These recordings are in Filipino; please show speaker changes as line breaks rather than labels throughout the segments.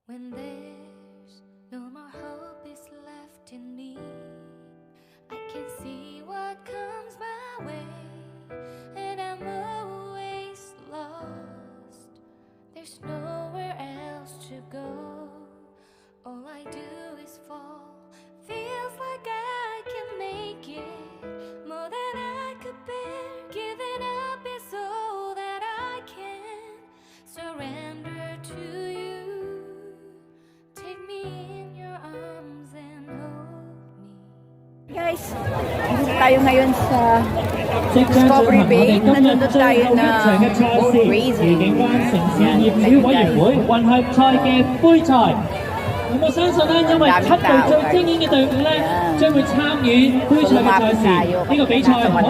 When there's no more hope is left in me, I can see what comes my way, and I'm always lost. There's nowhere else to go. All I do is fall. Feels like I can make it more than I could bear. Giving up is all that I can surrender to you. Take me in your arms and hold me.
Guys, dito tayo ngayon sa Discovery Bay. Nandun tayo na boat racing. Yan, nakikita.
混合賽嘅杯賽。咁我相信咧，因為7隊最精英嘅隊伍咧，將會參與杯賽嘅賽事。呢個比賽可能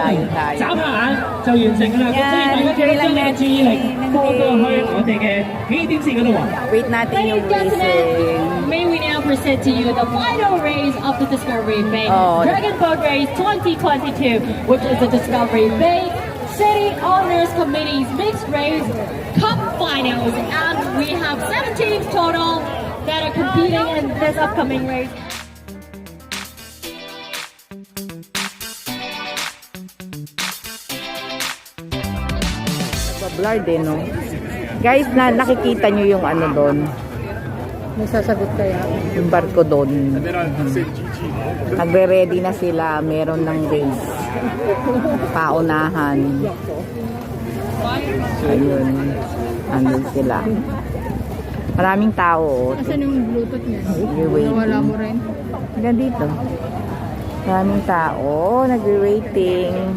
眨下眼就完成㗎啦。咁所以大家記得將你嘅注意力放到去我哋嘅起點線嗰度喎。
Wait natin yung racing.
May we now present to you the final race of the Discovery Bay
Oh.
Dragon Boat Race 2022, which is the Discovery Bay City Owners Committee's Mixed Race Cup Finals. And we have 7 teams total that are competing in this upcoming race.
Blur din, no? Guys, nakikita nyo yung ano doon.
May sasagot kaya?
Yung barko doon. Nagre-ready na sila. Meron ng race. Paunahan. Ayun. Andun sila. Maraming tao.
Asan yung Bluetooth niya?
Wait.
Wala mo rin?
Hanggang dito. Maraming tao. Nagre-waiting.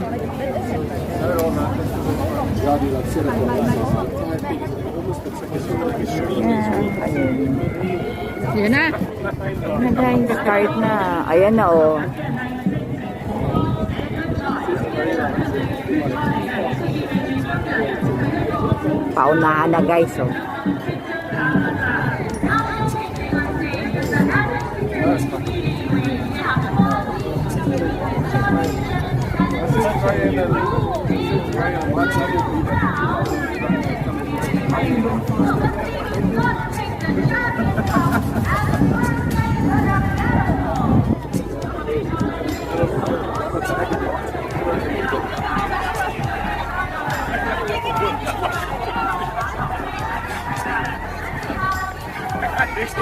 Ayun.
Yan na!
Nag-grind start na. Ayan na, oh. Paunahan na, guys, oh.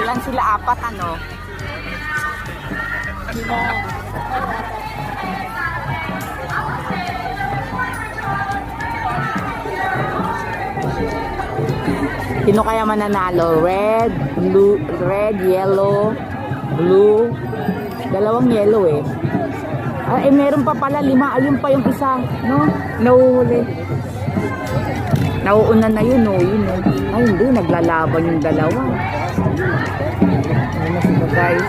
Ilan sila? 4, ano? Sino kaya mananalo? Red, blue, red, yellow, blue. Dalawang yellow eh. Meron pa pala 5. Ayun pa yung isa, no? Nauhuli. Nauuna na yun, no? Yun, no? Ay, hindi. Naglalaban yung dalawa. Ayun na sila, guys.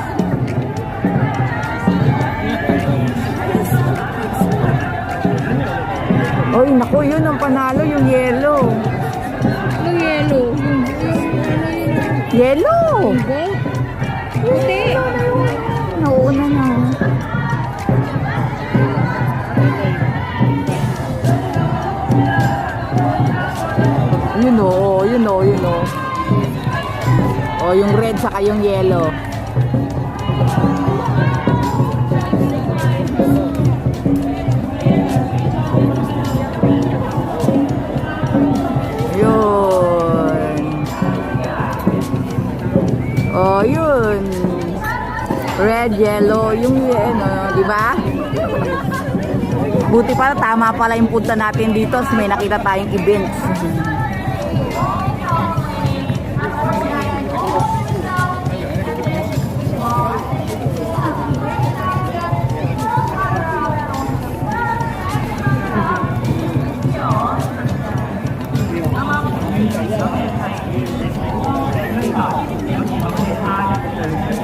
Oy, naku, yun ang panalo, yung yellow.
Anong yellow?
Yellow!
Hindi!
Nauuna na. Yun o, yun o, yun o. O, yung red saka yung yellow. Yun. O, yun. Red, yellow, yung ano, di ba? Buti pala, tama pala yung punta natin dito. May nakita tayong events.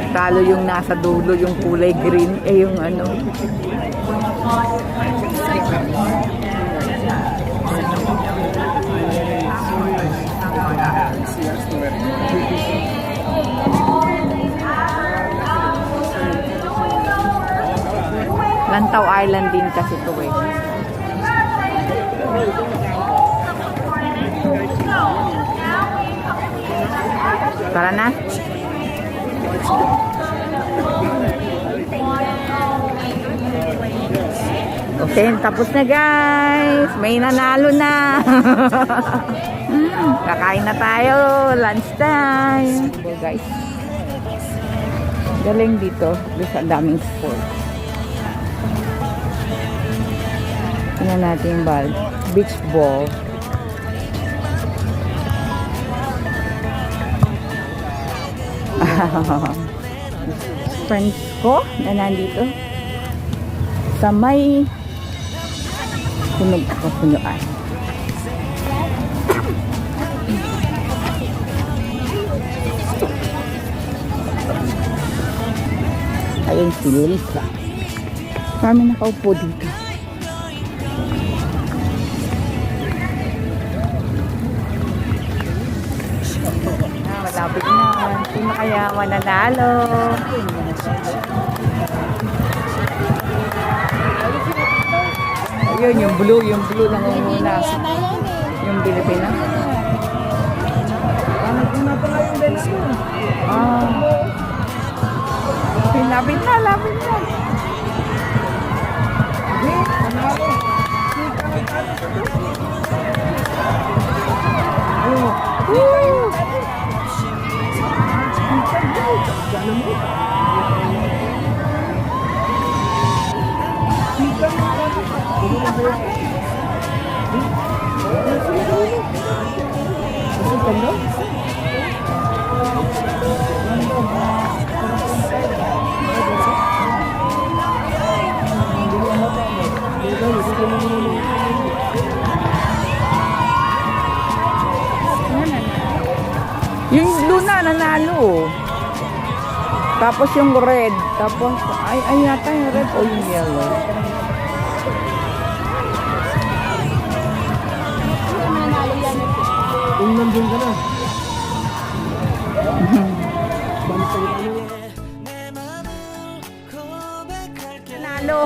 Talo yung nasa dulo, yung kulay green, yung ano. Lantaw Island din kasi ito eh. Tara na. Okay, tapos na guys. May nanalo na. Kakain na tayo. Lunch time. So guys. Galing dito. Dito sa daming sport. Tingnan natin yung ball. Beach ball. Friends ko na nandito sa may punuan. Ayun si Lisa. Kami nakaupo dito. Malapit na. Sino kaya mananalo? Ayun, yung blue nangunguna. Yung Pilipina. Lapit na. Yung blue na nanalo. Tapos yung red. Tapos, ay yata yung red o yung yellow.
Kung nandun ka na.
Nanalo.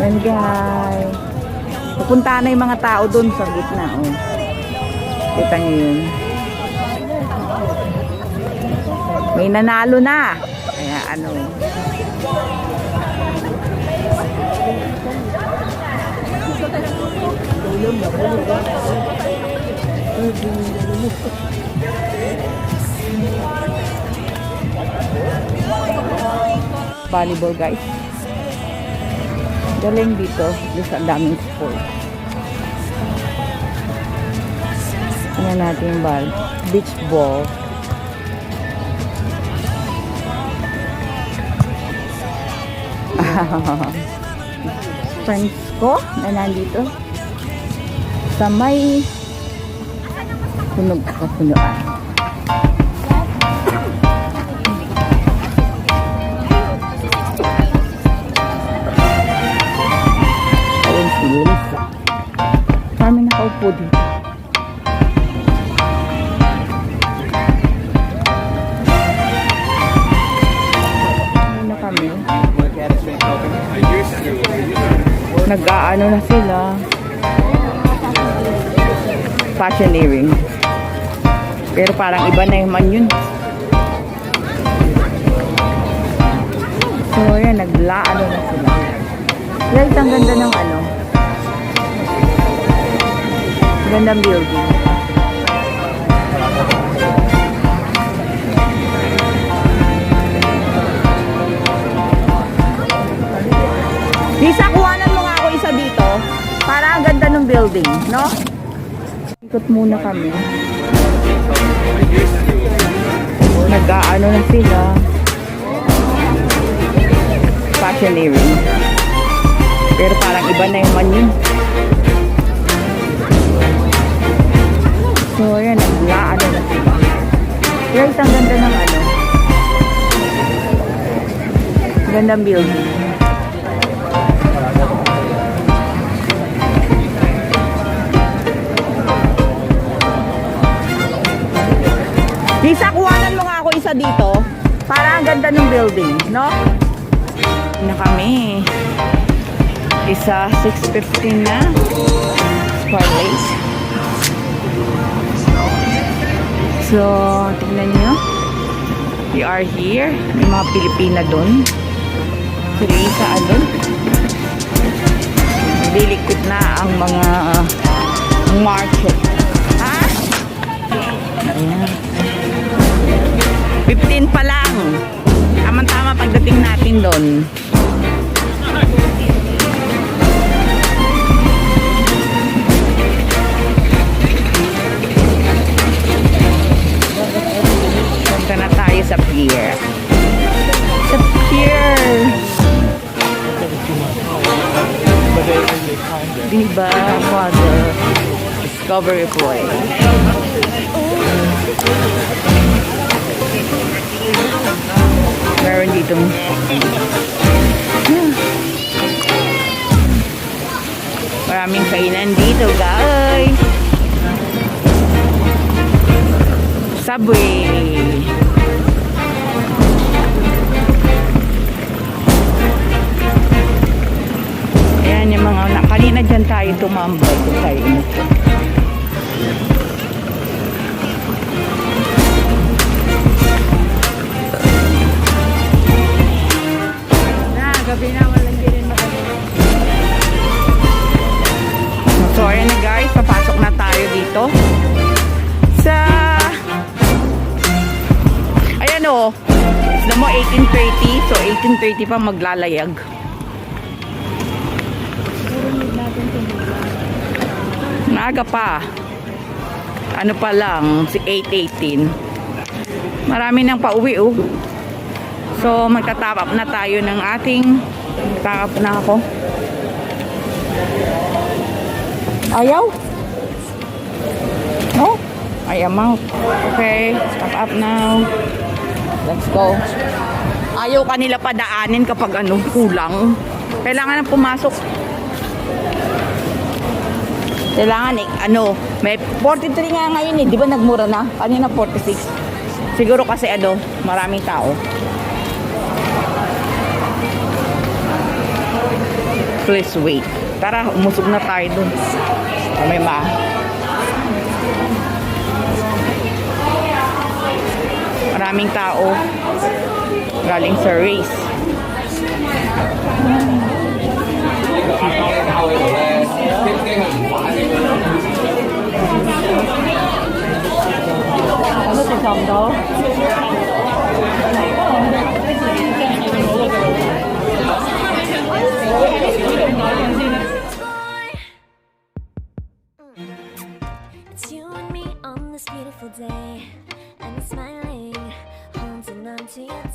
Yan guys. Pupunta na yung mga tao doon sa gitna. Oh. Kita nyo yun. May nanalo na. Kaya ano. Volleyball guys. Galing dito sa daming sport. Tingnan natin yung ball. Beach ball. Friends ko na nandito sa may punuan. Ayun si Lisa. Kami nakaupo dito. Ano kami? Nag-aano na sila. Fashioneering. Pero parang iba na yung man yun. So, ayan, naglaano na sila. Guys, ang ganda ng ano. Gandang building. Lisa, kuhanan mo nga ako isa dito. Para ang ganda ng building, no? Ikot muna kami. Nag-aano na sila. Fashioneering. Pero parang iba na yung man yun. So, ayan. Nag-aano na sila. Guys, ang ganda ng ano. Gandang building. Lisa, kuhanan mo nga ako isa dito. Para ang ganda ng building, no? Na kami. Isa, 6:15 na. Square lace. So, tingnan nyo. We are here. May mga Pilipina doon. Si Lisa doon. Dilikot na ang mga market. Ha? Ayan. 15 pa lang. Tama-tama pagdating natin doon. Punta na tayo sa pier. Sa pier. Diba? Water. Discovery Point. Meron dito. Maraming kainan dito, guys. Subway. Ayan yung mga, kanina dyan tayo tumambay kung tayo. Gabi na, walang din makalimutan. So, ayan na guys, papasok na tayo dito sa ayan o, alam mo 18:30, so 18:30 pa maglalayag. Maaga pa, ano pa lang, si 8:18. Marami nang pauwi oh. So, magta-top up na tayo ng ating top up na ako. Ayaw? No? I am out. Okay, top up now. Let's go. Ayaw kanila padaanin kapag ano, kulang. Kailangan na pumasok. Kailangan ano, may 43 nga ngayon eh. Di ba nagmura na? Kanina 46. Siguro kasi ano, maraming tao. Please wait. Tara, umusog na tayo dun. May maraming tao galing sa race. Ano si Samdo?
It's you and me on this beautiful day, and smiling, holding on to your